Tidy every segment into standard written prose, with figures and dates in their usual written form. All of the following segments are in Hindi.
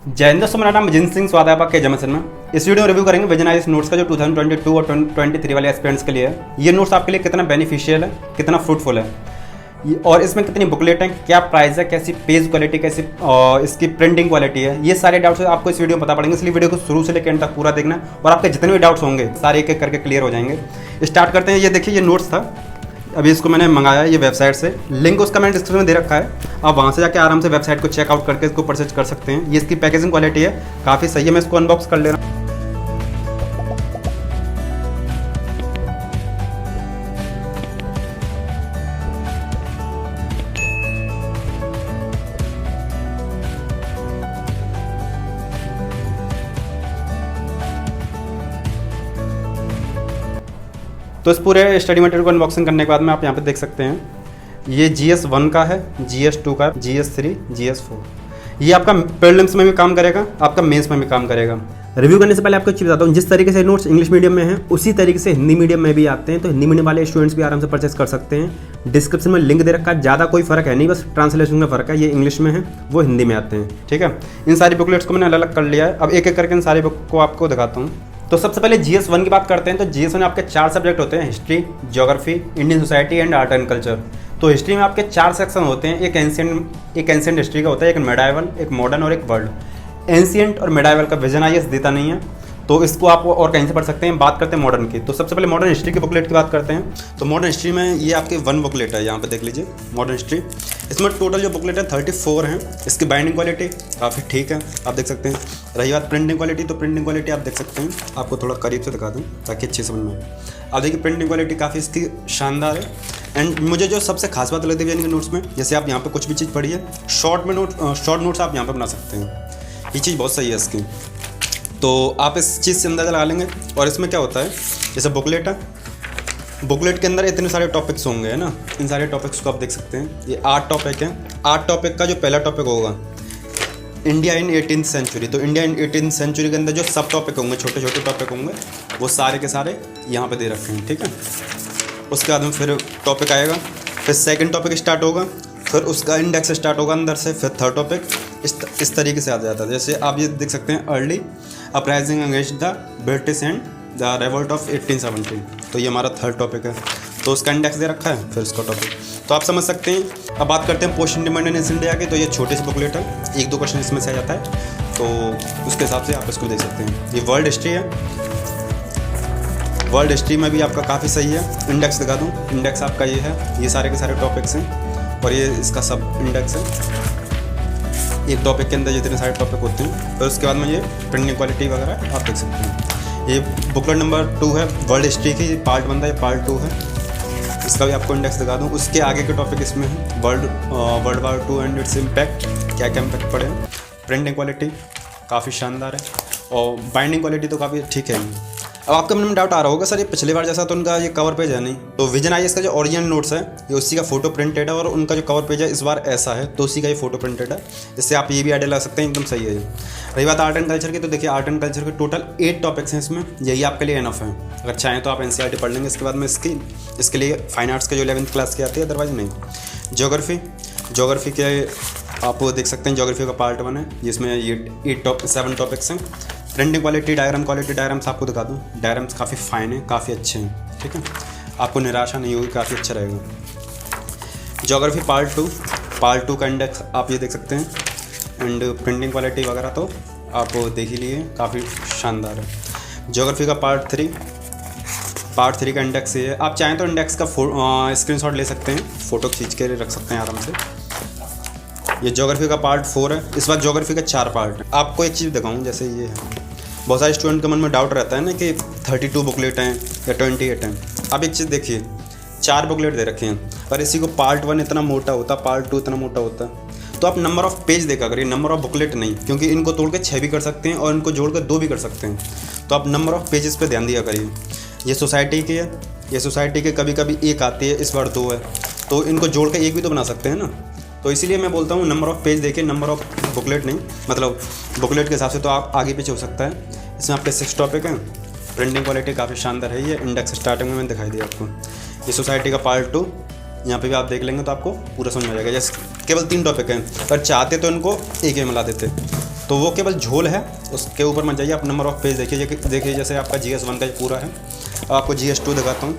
जय हिंद दोस्तों, मेरा नाम जिन सिंह स्वागत है आपके जमसन में। इस वीडियो में रिव्यू करेंगे विजन आईएएस नोट्स का जो 2022 और 2023 वाले एस्पिरेंट्स के लिए है। ये नोट्स आपके लिए कितना बेनिफिशियल है, कितना फ्रूटफुल है और इसमें कितनी बुकलेट हैं, क्या प्राइस है, कैसी पेज क्वालिटी, कैसी इसकी प्रिंटिंग क्वालिटी है, ये सारे डाउट्स आपको इस वीडियो में पता पड़ेंगे। इसलिए वीडियो को शुरू से लेकर एंड तक पूरा देखना और आपके जितने भी डाउट्स होंगे सारे एक एक करके क्लियर हो जाएंगे। स्टार्ट करते हैं। ये देखिए, ये नोट्स था, अभी इसको मैंने मंगाया ये वेबसाइट से। लिंक उसका मैंने डिस्क्रिप्शन में दे रखा है, आप वहाँ से जाके आराम से वेबसाइट को चेकआउट करके इसको परचेज कर सकते हैं। ये इसकी पैकेजिंग क्वालिटी है, काफ़ी सही है। मैं इसको अनबॉक्स कर ले रहा हूँ। तो इस पूरे स्टडी मटेरियल को अनबॉक्सिंग करने के बाद में आप यहाँ पे देख सकते हैं ये GS1 का है, GS2 का, GS3, GS4। ये आपका प्रीलिम्स में भी काम करेगा, आपका मेंस में भी काम करेगा। रिव्यू करने से पहले आपको एक चीज़ बताता हूँ, जिस तरीके से नोट्स इंग्लिश मीडियम में हैं उसी तरीके से हिंदी मीडियम में भी आते हैं। तो हिंदी मीडियम वाले स्टूडेंट्स भी आराम से परचेस कर सकते हैं। डिस्क्रिप्शन में लिंक दे रखा है, ज़्यादा कोई फर्क है नहीं, बस ट्रांसलेशन में फ़र्क है। ये इंग्लिश में है, वो हिंदी में आते हैं। ठीक है, इन सारी बुकलेट्स को मैंने अलग अलग कर लिया है। अब एक एक करके इन सारी बुक को आपको दिखाता हूँ। तो सबसे पहले GS1 की बात करते हैं। तो GS1 में आपके 4 सब्जेक्ट होते हैं, history, geography, Indian society and art and culture. तो हिस्ट्री में आपके 4 सेक्शन होते हैं। एक एंशिएंट हिस्ट्री का होता है, एक मेडाइवल, एक मॉडर्न और एक वर्ल्ड। एंशिएंट और मेडाइवल का विजन आईएएस देता नहीं है, तो इसको आप और कहीं से पढ़ सकते हैं। बात करते हैं मॉडर्न की। तो सबसे पहले मॉडर्न हिस्ट्री की बुकलेट की बात करते हैं। तो मॉडर्न हिस्ट्री में ये आपकी 1 बुकलेट है, यहाँ पे देख लीजिए मॉडर्न हिस्ट्री। इसमें टोटल जो बुकलेट है 34 हैं। इसकी बाइंडिंग क्वालिटी काफ़ी ठीक है, आप देख सकते हैं। रही बात प्रिंटिंग क्वालिटी, तो प्रिंटिंग क्वालिटी आप देख सकते हैं। आपको थोड़ा करीब से दिखा दूँ ताकि अच्छी समझ में आए। आप देखिए प्रिंटिंग क्वालिटी काफ़ी इसकी शानदार है। एंड मुझे जो सबसे खास बात लगती है विजन के नोट्स में, जैसे आप यहाँ पे कुछ भी चीज़ पढ़ी है, शॉर्ट नोट्स आप यहाँ पे बना सकते हैं। ये चीज़ बहुत सही है इसकी, तो आप इस चीज़ से अंदाज़ा लगा लेंगे। और इसमें क्या होता है, जैसे बुकलेट है, बुकलेट के अंदर इतने सारे टॉपिक्स होंगे, है ना। इन सारे टॉपिक्स को आप देख सकते हैं। ये 8 टॉपिक हैं। 8 टॉपिक का जो पहला टॉपिक होगा इंडिया इन 18th सेंचुरी। तो इंडिया इन 18th सेंचुरी के अंदर जो सब टॉपिक होंगे, छोटे छोटे टॉपिक होंगे, वो सारे के सारे यहाँ पे दे रखे हैं। ठीक है, उसके बाद में फिर टॉपिक आएगा, फिर सेकंड टॉपिक स्टार्ट होगा, फिर उसका इंडेक्स स्टार्ट होगा अंदर से, फिर थर्ड टॉपिक इस तरीके से आ जाता है। जैसे आप ये देख सकते हैं, early uprising against the British and the revolt of 1870। तो ये हमारा थर्ड टॉपिक है, तो उसका इंडेक्स दे रखा है, फिर उसका टॉपिक, तो आप समझ सकते हैं। अब बात करते हैं पोस्ट इंडिपेंडेंस इंडिया की। तो ये छोटी सी बुकलेट है, 1-2 क्वेश्चन इसमें से आ जाता है, तो उसके हिसाब से आप इसको देख सकते हैं। ये वर्ल्ड हिस्ट्री है, वर्ल्ड हिस्ट्री में भी आपका काफ़ी सही है। इंडेक्स दिखा दूँ, इंडेक्स आपका ये है, ये सारे के सारे टॉपिक्स हैं और ये इसका सब इंडेक्स है। एक टॉपिक के अंदर जितने सारे टॉपिक होते हैं, फिर उसके बाद में ये प्रिंटिंग क्वालिटी वगैरह आप देख सकते हैं। ये बुकलेट नंबर 2 है वर्ल्ड हिस्ट्री की, पार्ट 1 था, ये पार्ट 2 है। इसका भी आपको इंडेक्स दिखा दूँ। उसके आगे के टॉपिक इसमें है, world war 2 and its impact, क्या क्या इम्पैक्ट पड़े। प्रिंटिंग क्वालिटी काफ़ी शानदार है और बाइंडिंग क्वालिटी तो काफ़ी ठीक है। अब आपके मन में डाउट आ रहा होगा, सर ये पिछले बार जैसा तो उनका ये कवर पेज है नहीं। तो विजन आईएएस का जो ओरिजिनल नोट्स है ये उसी का फोटो प्रिंटेड है और उनका जो कवर पेज है इस बार ऐसा है, तो उसी का ये फोटो प्रिंटेड है। इससे आप ये भी आइडिया लगा सकते हैं, एकदम सही है ये। रही बात आर्ट एंड कल्चर की, तो देखिए आर्ट एंड कल्चर के टोटल 8 टॉपिक्स हैं इसमें, यही आपके लिए एनफ है। अगर चाहें तो आप NCERT पढ़ लेंगे इसके बाद में इसके लिए फाइन आर्ट्स के जो 11th क्लास की आती है, अदरवाइज नहीं। ज्योग्राफी के आप देख सकते हैं, ज्योग्राफी का पार्ट 1 है जिसमें ये 7 टॉपिक्स हैं। प्रिंटिंग क्वालिटी, डायग्राम्स आपको दिखा दूँ। डायग्राम्स काफ़ी फाइन है, काफ़ी अच्छे हैं। ठीक है, आपको निराशा नहीं होगी, काफ़ी अच्छा रहेगा। ज्योग्राफी पार्ट 2 का इंडेक्स आप ये देख सकते हैं। एंड प्रिंटिंग क्वालिटी वगैरह तो आप देख ही लिए, काफ़ी शानदार है। ज्योग्राफी का पार्ट 3 का इंडेक्स ये है। आप चाहें तो इंडेक्स का स्क्रीनशॉट ले सकते हैं, फ़ोटो खींच के रख सकते हैं आराम से। ये ज्योग्राफी का पार्ट 4 है। इस बार ज्योग्राफी का 4 पार्ट है। आपको एक चीज़ दिखाऊँ, जैसे ये है, बहुत सारे स्टूडेंट के मन में डाउट रहता है ना कि 32 बुकलेट हैं या 28 हैं। आप एक चीज़ देखिए, 4 बुकलेट दे रखे हैं, पर इसी को पार्ट 1 इतना मोटा होता, पार्ट 2 इतना मोटा होता, तो आप नंबर ऑफ़ पेज देखा करिए, नंबर ऑफ़ बुकलेट नहीं, क्योंकि इनको तोड़ के 6 भी कर सकते हैं और इनको जोड़ कर 2 भी कर सकते हैं। तो आप नंबर ऑफ़ पेजेस पे ध्यान दिया करिए। ये सोसाइटी की है, ये सोसाइटी के कभी कभी 1 आती है, इस बार 2 है, तो इनको जोड़ कर 1 भी तो बना सकते हैं ना। तो इसीलिए मैं बोलता हूँ नंबर ऑफ़ पेज देखिए, नंबर ऑफ़ बुकलेट नहीं, मतलब बुकलेट के हिसाब से तो आप आगे पीछे हो सकता है। इसमें आपके 6 टॉपिक हैं। प्रिंटिंग क्वालिटी काफ़ी शानदार है। ये इंडेक्स स्टार्टिंग में मैंने दिखाई दिया आपको। ये सोसाइटी का पार्ट 2, यहाँ पे भी आप देख लेंगे तो आपको पूरा समझ आ जाएगा। जैसे केवल 3 टॉपिक हैं, पर चाहते तो इनको एक ही मिला देते। तो वो केवल झोल है, उसके ऊपर मत जाइए, आप नंबर ऑफ पेज देखिए जैसे आपका GS1 का पूरा है। अब आपको GS2 दिखाता हूँ।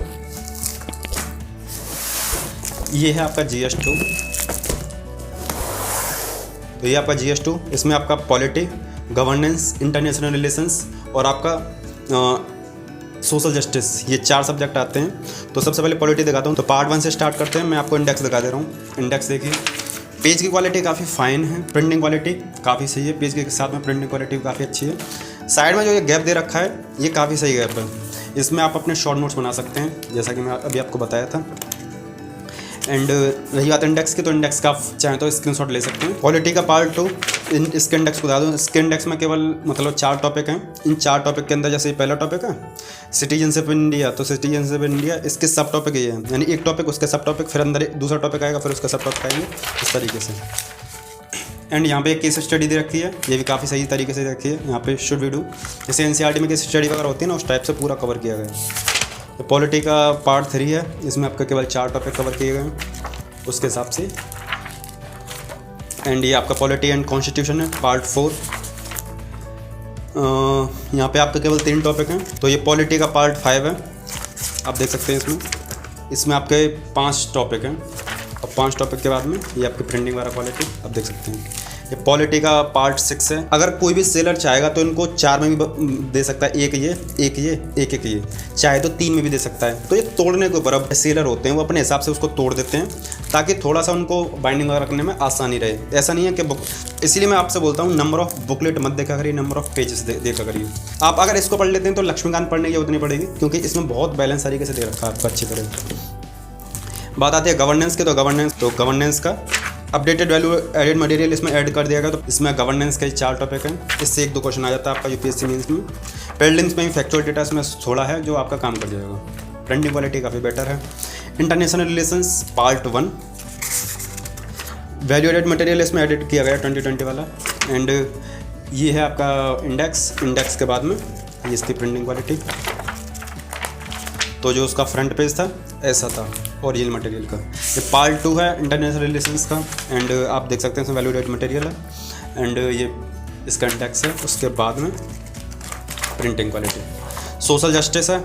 ये है आपका GS2। तो ये आपका GS2, इसमें आपका पॉलिटी, गवर्नेंस, इंटरनेशनल रिलेशंस और आपका सोशल जस्टिस, ये 4 सब्जेक्ट आते हैं। तो सबसे पहले पॉलिटी दिखाता हूँ। तो पार्ट 1 से स्टार्ट करते हैं। मैं आपको इंडेक्स दिखा दे रहा हूँ। इंडेक्स देखिए, पेज की क्वालिटी काफ़ी फाइन है, प्रिंटिंग क्वालिटी काफ़ी सही है, पेज के साथ में प्रिंटिंग क्वालिटी काफ़ी अच्छी है। साइड में जो ये गैप दे रखा है ये काफ़ी सही गैप है, इसमें आप अपने शॉर्ट नोट्स बना सकते हैं जैसा कि मैं अभी आपको बताया था। एंड रही बात इंडेक्स की, तो इंडेक्स का आप चाहें तो स्क्रीनशॉट ले सकते हैं। पॉलिटी का पार्ट 2, इसके इंडेक्स को बता दूँ। इसके इंडेक्स में केवल मतलब 4 टॉपिक हैं। इन 4 टॉपिक के अंदर जैसे ये पहला टॉपिक है सिटीजनशिप इंडिया, तो सिटीजनशिप इंडिया इसके सब टॉपिक ये हैं, यानी एक टॉपिक उसके सब टॉपिक, फिर अंदर दूसरा टॉपिक आएगा, फिर उसका सब टॉपिक आएंगे, इस तरीके से। एंड यहाँ पे एक केस स्टडी दे रखी है, ये भी काफ़ी सही तरीके से रखी है। यहाँ पे शुड वी डू, जैसे NCERT में केस स्टडी वगैरह होती है ना, उस टाइप से पूरा कवर किया गया है। तो पॉलिटी का पार्ट 3 है, इसमें आपका केवल 4 टॉपिक कवर किए गए हैं उसके हिसाब से। एंड ये आपका पॉलिटी एंड कॉन्स्टिट्यूशन है, पार्ट 4। यहाँ पे आपका केवल 3 टॉपिक हैं। तो ये पॉलिटी का पार्ट 5 है, आप देख सकते हैं। इसमें आपके 5 टॉपिक हैं और 5 टॉपिक के बाद में ये आपकी प्रिंटिंग वाला क्वालिटी आप देख सकते हैं। ये पॉलिटी का पार्ट 6 है। अगर कोई भी सेलर चाहेगा तो इनको 4 में भी दे सकता है, एक ये, ये, चाहे तो 3 में भी दे सकता है। तो ये तोड़ने के ऊपर, अब सेलर होते हैं वो अपने हिसाब से उसको तोड़ देते हैं ताकि थोड़ा सा उनको बाइंडिंग वगैरह करने में आसानी रहे। ऐसा नहीं है कि इसीलिए मैं आपसे बोलता हूँ नंबर ऑफ बुकलेट मत देखा करिए, नंबर ऑफ पेजेस देखा करिए। आप अगर इसको पढ़ लेते हैं तो लक्ष्मीकांत पढ़ने की जरूरत नहीं पड़ेगी, क्योंकि इसमें बहुत बैलेंस तरीके से दे रखा है आपको अच्छी तरह। बात आती है गवर्नेंस की, तो गवर्नेंस का अपडेटेड वैल्यू एडेड मटेरियल इसमें ऐड कर दिया गया। तो इसमें गवर्नेंस के 4 टॉपिक हैं, इससे 1-2 क्वेश्चन आ जाता है आपका UPSC मेंस में। पेल्डिंग्स में भी फैक्चुअल डेटा इसमें थोड़ा है जो आपका काम कर जाएगा। प्रिंटिंग क्वालिटी काफ़ी बेटर है। International relations part 1, value added material इसमें एडिट किया गया 2020 वाला। एंड ये है आपका इंडेक्स के बाद में ये इसकी प्रिंटिंग क्वालिटी। तो जो उसका फ्रंट पेज था ऐसा था ओरिजिनल मटेरियल का। ये पार्ट 2 है इंटरनेशनल रिलेशंस का। एंड आप देख सकते हैं इसमें वैल्यू एडेड मटेरियल है एंड ये इसका इंडेक्स है। उसके बाद में प्रिंटिंग क्वालिटी। सोशल जस्टिस है,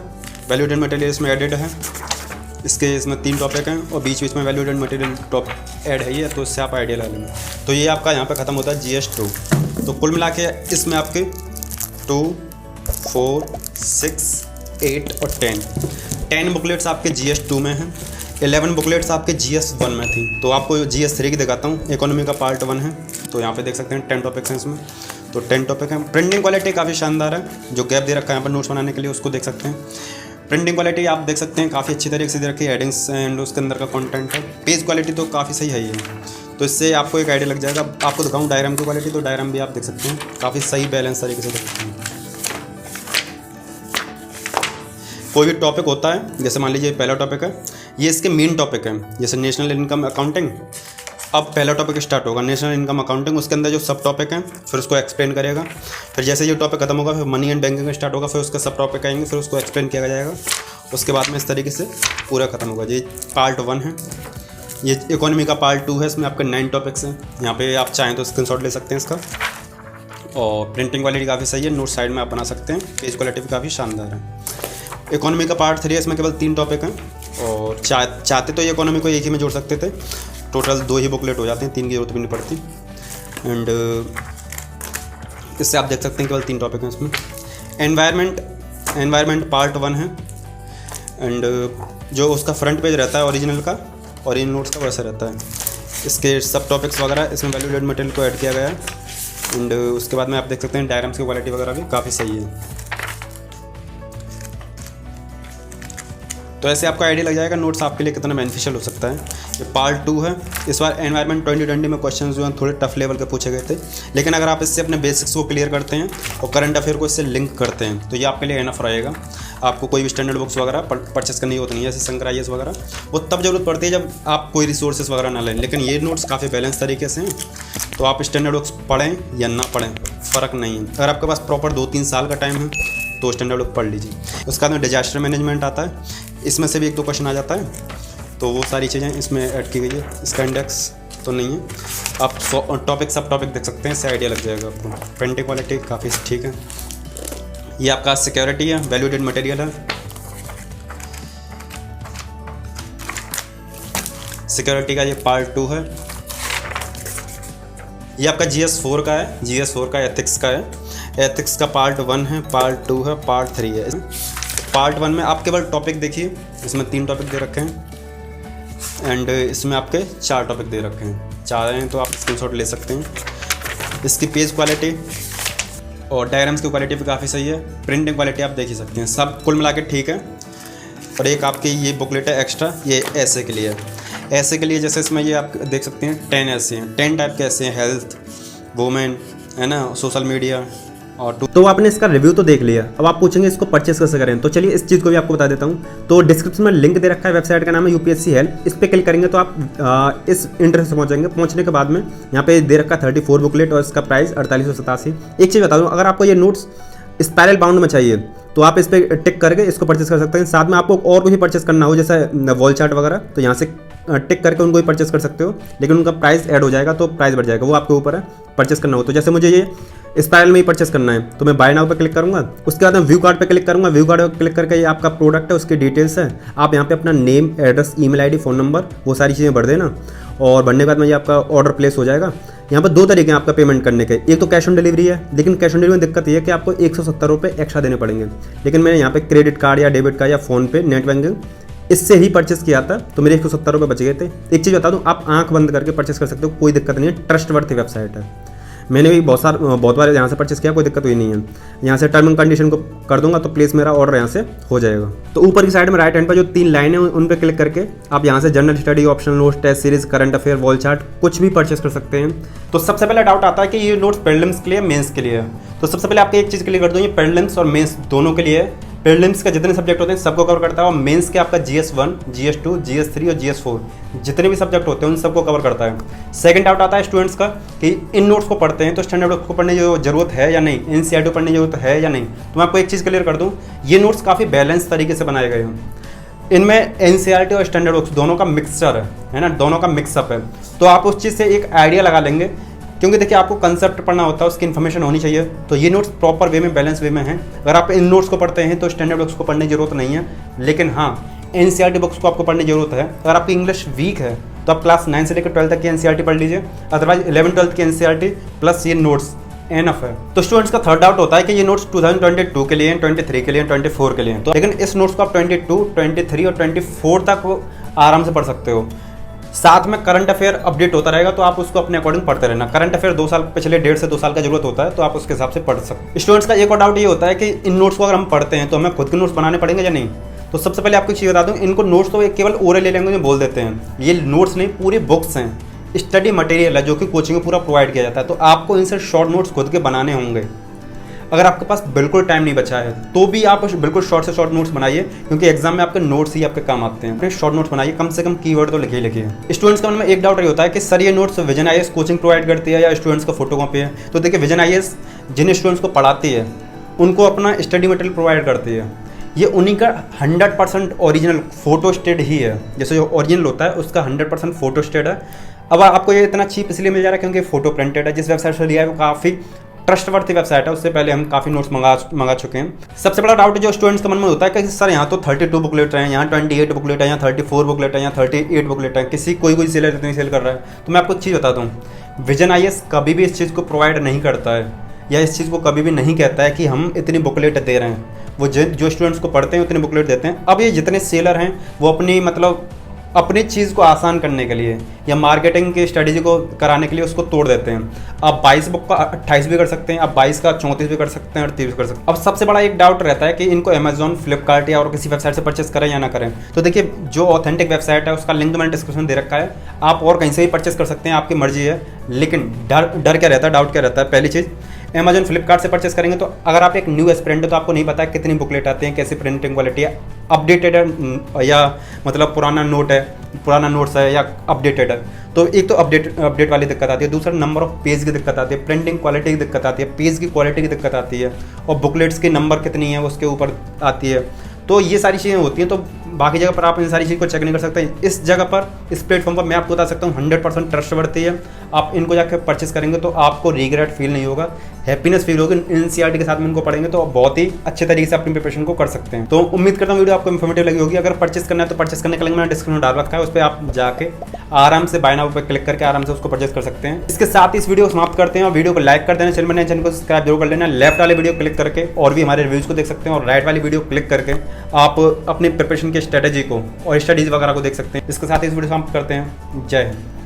वैल्यू एडेड मटेरियल इसमें एडेड है। इसमें 3 टॉपिक हैं और बीच में value added material top add है ये, तो इससे आप आइडिया ला लेंगे। तो ये आपका यहाँ पे ख़त्म होता है GS2। तो कुल मिला के इसमें आपके 2, 4, 6, 8 और 10 बुकलेट्स आपके GS2 में हैं। 11 बुकलेट्स आपके GS1 में थी। तो आपको GS3 की दिखाता हूँ। इकोनॉमी का पार्ट 1 है, तो यहाँ पे देख सकते हैं 10 टॉपिक्स हैं इसमें। तो 10 टॉपिक हैं। प्रिंटिंग क्वालिटी काफ़ी शानदार है, जो गैप दे रखा है यहाँ पर नोट्स बनाने के लिए उसको देख सकते हैं। प्रिंटिंग क्वालिटी आप देख सकते हैं काफ़ी अच्छी तरीके से दे रखी है, हेडिंग्स एंड उसके अंदर का कंटेंट है। पेज क्वालिटी तो काफ़ी सही है ये, तो इससे आपको एक आइडिया लग जाएगा। आपको दिखाऊँ डायग्राम की क्वालिटी, तो डायग्राम भी आप देख सकते हैं काफ़ी सही बैलेंस तरीके से देख सकते हैं। कोई भी टॉपिक होता है, जैसे मान लीजिए पहला टॉपिक है, ये इसके मेन टॉपिक है, जैसे नेशनल इनकम अकाउंटिंग। अब पहला टॉपिक स्टार्ट होगा नेशनल इनकम अकाउंटिंग, उसके अंदर जो सब टॉपिक हैं फिर उसको एक्सप्लेन करेगा। फिर जैसे ये टॉपिक खत्म होगा फिर मनी एंड बैंकिंग स्टार्ट होगा, फिर उसके सब टॉपिक आएंगे, फिर उसको एक्सप्लेन किया जाएगा। उसके बाद में इस तरीके से पूरा खत्म होगा। ये पार्ट 1 है। ये इकोनॉमी का पार्ट 2 है, इसमें आपके 9 टॉपिक्स हैं। यहाँ पे आप चाहें तो स्क्रीनशॉट ले सकते हैं इसका। और प्रिंटिंग क्वालिटी काफ़ी सही है, नोट साइड में आप बना सकते हैं। पेज क्वालिटी भी काफ़ी शानदार है। इकोनॉमी का पार्ट 3 है, इसमें केवल 3 टॉपिक हैं और चाहते तो ये इकोनॉमी को एक ही में जोड़ सकते थे। टोटल 2 ही बुकलेट हो जाते हैं, 3 की जरूरत भी नहीं पड़ती। एंड इससे आप देख सकते हैं केवल 3 टॉपिक हैं इसमें। एनवायरनमेंट पार्ट 1 है एंड जो उसका फ्रंट पेज रहता है ओरिजिनल का, ओरिजिनल नोट्स का वैसा रहता है। इसके सब टॉपिक्स वगैरह इसमें वैल्यू एडेड मटेरियल को ऐड किया गया है। एंड उसके बाद में आप देख सकते हैं डायग्राम्स की क्वालिटी वगैरह भी काफ़ी सही है। तो ऐसे आपको आइडिया लग जाएगा नोट्स आपके लिए कितना बेनिफिशियल हो सकता है। ये पार्ट 2 है। इस बार एनवायरनमेंट 2020 में क्वेश्चन जो हैं थोड़े टफ लेवल के पूछे गए थे, लेकिन अगर आप इससे अपने बेसिक्स को क्लियर करते हैं और करंट अफेयर को इससे लिंक करते हैं तो ये आपके लिए इनफ रहेगा। आपको कोई भी स्टैंडर्ड बुक्स वगैरह परचेस करनी होती नहीं है, जैसे शंकर IAS वगैरह, वो तब जरूरत पड़ती है जब आप कोई रिसोर्सेज वगैरह ना लें। लेकिन ये नोट्स काफ़ी बैलेंस तरीके से हैं, तो आप स्टैंडर्ड बुक्स पढ़ें या ना पढ़ें फ़र्क नहीं है। अगर आपके पास प्रॉपर 2-3 साल का टाइम है तो स्टैंडर्ड बुक पढ़ लीजिए। उसके बाद में डिजास्टर मैनेजमेंट आता है, इसमें से भी 1-2 क्वेश्चन आ जाता है, तो वो सारी चीज़ें इसमें ऐड की गई है। इसका इंडेक्स तो नहीं है। आप टॉपिक सब टॉपिक देख सकते हैं, इससे आइडिया लग जाएगा आपको। प्रिंटिंग क्वालिटी काफ़ी ठीक है। ये आपका सिक्योरिटी है, वैल्यूडेड मटेरियल है। सिक्योरिटी का ये पार्ट 2 है। ये आपका GS4 का है, GS4 का एथिक्स का है। एथिक्स का पार्ट 1 है, पार्ट 2 है, पार्ट 3 है। पार्ट 1 में आप केवल टॉपिक देखिए, इसमें 3 टॉपिक दे रखे हैं एंड इसमें आपके 4 टॉपिक दे रखे हैं। 4 हैं तो आप स्क्रीनशॉट ले सकते हैं। इसकी पेज क्वालिटी और डायग्राम्स की क्वालिटी भी काफ़ी सही है। प्रिंटिंग क्वालिटी आप देख ही सकते हैं, सब कुल मिला के ठीक है। और एक आपकी ये बुकलेट है एक्स्ट्रा, ये ऐसे के लिए है। ऐसे के लिए जैसे इसमें ये आप देख सकते हैं 10 ऐसे हैं, 10 टाइप के ऐसे हैं, हेल्थ, वुमेन, है ना, सोशल मीडिया और तो आपने इसका रिव्यू तो देख लिया। अब आप पूछेंगे इसको परचेस कैसे करें, तो चलिए इस चीज़ को भी आपको बता देता हूँ। तो डिस्क्रिप्शन में लिंक दे रखा है, वेबसाइट का नाम है UPSC हेल्प। इस पर क्लिक करेंगे तो आप इस इंटरफेस पहुँचेंगे। पहुँचने के बाद में यहाँ पे दे रखा 34 बुकलेट और इसका प्राइस 4887। एक चीज़ बता दूँ, अगर आपको ये नोट्स स्पाइरल बाउंड में चाहिए तो आप इस पर टिक करके इसको परचेस कर सकते हैं। साथ में आपको और कुछ भी परचेस करना हो जैसे वॉल चार्ट वगैरह, तो यहाँ से टिक करके उनको भी परचेस कर सकते हो, लेकिन उनका प्राइस ऐड हो जाएगा तो प्राइस बढ़ जाएगा, वो आपके ऊपर है परचेस करना हो। तो जैसे मुझे ये स्पाइरल में ही परचेस करना है तो मैं बाय नाउ पे क्लिक करूंगा। उसके बाद मैं व्यू कार्ड पे क्लिक करूंगा। व्यू कार्ड पे क्लिक करके ये आपका प्रोडक्ट है, उसकी डिटेल्स है। आप यहाँ पे अपना name, address, email ID, phone number, वो सारी चीज़ें भर देना और भरने के बाद में ये आपका ऑर्डर प्लेस हो जाएगा। यहाँ पर 2 तरीके हैं आपका पेमेंट करने के। एक तो कैश ऑन डिलीवरी है, लेकिन कैश ऑन डिलीवरी में दिक्कत ये है कि आपको 170 रुपये एक्स्ट्रा देने पड़ेंगे। लेकिन मैंने यहाँ पे क्रेडिट कार्ड या डेबिट कार्ड या फ़ोन पे, नेट बैंकिंग, इससे ही परचेस किया था तो मेरे 170 रुपये बच गए थे। एक चीज़ बता दूँ, आप आंख बंद करके परचेस कर सकते हो, कोई दिक्कत नहीं है। ट्रस्टवर्थी वेबसाइट है। मैंने भी बहुत बार यहाँ से परचेस किया, कोई दिक्कत हुई नहीं है। यहाँ से टर्म एंड कंडीशन को कर दूंगा तो प्लीज़ मेरा ऑर्डर यहाँ से हो जाएगा। तो ऊपर की साइड में राइट हैंड पर जो 3 लाइनें हैं उन पर क्लिक करके आप यहाँ से general study, optional notes, test series, current affair, wall chart कुछ भी परचेस कर सकते हैं। तो सबसे पहले डाउट आता है कि ये नोट्स प्रीलिम्स के लिए, मेंस के लिए है। तो सबसे पहले आपको एक चीज़ क्लियर कर दूँ, ये प्रीलिम्स और मेंस दोनों के लिए है। प्रीलिम्स का जितने सब्जेक्ट होते हैं सबको कवर करता है और मेंस के आपका GS1, GS2, GS3 और GS4 जितने भी सब्जेक्ट होते हैं उन सबको कवर करता है। सेकंड डाउट आता है स्टूडेंट्स का कि इन नोट्स को पढ़ते हैं तो स्टैंडर्ड बुक्स को पढ़ने की जरूरत है या नहीं, NCERT पढ़ने की जरूरत है या नहीं। तो मैं आपको एक चीज़ क्लियर कर दूँ, ये नोट्स काफ़ी बैलेंस तरीके से बनाए गए हैं। इनमें NCERT और स्टैंडर्ड बुक्स दोनों का मिक्सचर है ना, दोनों का मिक्सअप है। तो आप उस चीज़ से एक आइडिया लगा लेंगे, क्योंकि देखिए आपको कंसेप्ट पढ़ना होता है, उसकी इन्फॉर्मेशन होनी चाहिए। तो ये नोट्स प्रॉपर वे में, बैलेंस वे में हैं। अगर आप इन नोट्स को पढ़ते हैं तो स्टैंडर्ड बुक्स को पढ़ने की जरूरत नहीं है, लेकिन हाँ NCERT बुक्स को आपको पढ़ने की जरूरत है। अगर आपकी इंग्लिश वीक है तो आप क्लास 9 से लेकर 12 तक की NCERT पढ़ लीजिए, अदरवाइज 11-12 की NCERT प्लस ये नोट्स एनफ है। तो स्टूडेंट्स का थर्ड डाउट होता है कि ये नोट्स 2022 के लिए, 23 के लिए, 24 के लिए। तो लेकिन इस नोट्स को आप 22, 23 और 24 तक आराम से पढ़ सकते हो। साथ में करंट अफेयर अपडेट होता रहेगा तो आप उसको अपने अकॉर्डिंग पढ़ते रहना। करंट अफेयर 2 साल, पिछले 1.5 से 2 साल का जरूरत होता है तो आप उसके हिसाब से पढ़ सकते। स्टूडेंट्स का एक और डाउट ये होता है कि इन नोट्स को अगर हम पढ़ते हैं तो हमें खुद के नोट्स बनाने पड़ेंगे या नहीं। तो सबसे पहले आपको एक चीज़ बता दूँ, इनको नोट्स तो केवल ओरल लैंग्वेज में बोल देते हैं। ये नोट्स नहीं, पूरी बुक्स हैं, स्टडी मटेरियल है जो कि कोचिंग में पूरा प्रोवाइड किया जाता है। तो आपको इनसे शॉर्ट नोट्स खुद के बनाने होंगे। अगर आपके पास बिल्कुल टाइम नहीं बचा है तो भी आप बिल्कुल शॉर्ट से शॉर्ट नोट्स बनाइए, क्योंकि एग्जाम में आपके नोट्स ही आपके काम आते हैं। अपने शॉर्ट नोट्स बनाइए, कम से कम कीवर्ड तो लिखिए। स्टूडेंट्स का मन में एक डाउट ये होता है कि सर ये notes vision IAS coaching provide करती है या स्टूडेंट्स का फोटो कॉपी है। तो देखिए विजन IAS जिन स्टूडेंट्स को पढ़ाती है उनको अपना स्टडी मटेरियल प्रोवाइड करती है। ये उन्हीं का 100% ओरिजिनल फोटो स्टेट ही है। जैसे जो ओरिजिनल होता है उसका 100% फोटो स्टेट है। अब आपको ये इतना चीप इसलिए मिल जा रहा है क्योंकि फोटो प्रिंटेड है। जिस वेबसाइट से लिया है वो काफ़ी ट्रस्टवर्थी वेबसाइट है, उससे पहले हम काफ़ी नोट्स मंगा चुके हैं। सबसे बड़ा डाउट जो स्टूडेंट्स के मन में होता है कि सर यहाँ तो 32 बुकलेट हैं, यहाँ 28 बुकलेट है, यहाँ 34 बुकलेट है, यहाँ 38 बुकलेट है, किसी कोई सेलर इतनी सेल कर रहा है। तो मैं आपको एक चीज़ बताता हूँ, विजन IAS कभी भी इस चीज़ को प्रोवाइड नहीं करता है या इस चीज़ को कभी भी नहीं कहता है कि हम इतनी बुकलेट दे रहे हैं। वो जो स्टूडेंट्स को पढ़ते हैं उतनी बुकलेट देते हैं। अब ये जितने सेलर हैं वो अपनी चीज़ को आसान करने के लिए या मार्केटिंग की स्ट्रेटजी को कराने के लिए उसको तोड़ देते हैं। आप 22 बुक का 28 भी कर सकते हैं, आप 22 का 34 भी कर सकते हैं, 38 भी कर सकते हैं। अब सबसे बड़ा एक डाउट रहता है कि इनको अमेजॉन, फ्लिपकार्ट या और किसी वेबसाइट से परचेस करें या ना करें। तो देखिए जो ऑथेंटिक वेबसाइट है उसका लिंक तो मैंने डिस्क्रिप्शन में दे रखा है, आप और कहीं से भी परचेस कर सकते हैं, आपकी मर्जी है। लेकिन डर क्या रहता है, डाउट क्या रहता है, पहली चीज़ अमेजॉन, फ्लिपकार्ट से परचेस करेंगे तो अगर आप एक न्यू एस्पिरेंट है तो आपको नहीं पता है कितनी बुकलेट आती हैं, कैसी प्रिंटिंग क्वालिटी है, अपडेटेड है या मतलब पुराना नोट्स है या अपडेटेड है। तो एक तो अपडेट वाली दिक्कत आती है, दूसरा नंबर ऑफ पेज की दिक्कत आती है, प्रिंटिंग क्वालिटी की दिक्कत आती है, पेज की क्वालिटी की दिक्कत आती है और बुकलेट्स की नंबर कितनी है उसके ऊपर आती है। तो ये सारी चीज़ें होती हैं। तो बाकी जगह पर आप इन सारी चीज़ को चेक नहीं कर सकते। इस जगह पर, इस प्लेटफॉर्म पर मैं आपको बता सकता हूँ 100% ट्रस्टवर्दी है। आप इनको जाकर परचेस करेंगे तो आपको रिग्रेट फील नहीं होगा, हैप्पीनेस फील होगी। एनसीईआरटी के साथ में इनको पढ़ेंगे तो बहुत ही अच्छे तरीके से अपनी प्रिपरेशन को कर सकते हैं। तो उम्मीद करता हूँ वीडियो आपको इन्फॉर्मेटिव लगी होगी। अगर परचेस करना है तो परचेस करने का लिंक मैंने डिस्क्रिप्शन में डाल रखा है, उस पर आप जाके आराम से बाय नाउ पर क्लिक करके आराम से उसको परचेस कर सकते हैं। इसके साथ इस वीडियो को समाप्त करते हैं और वीडियो को लाइक कर देना, चैनल को सब्सक्राइब जरूर कर लेना। लेफ्ट वाले वीडियो क्लिक करके और भी हमारे रिव्यूज को देख सकते हैं और राइट वाली वीडियो क्लिक करके आप अपनी प्रिपरेशन की स्ट्रेटेजी को और स्टडीज वगैरह को देख सकते हैं। इसके साथ इस वीडियो समाप्त करते हैं। जय हिंद।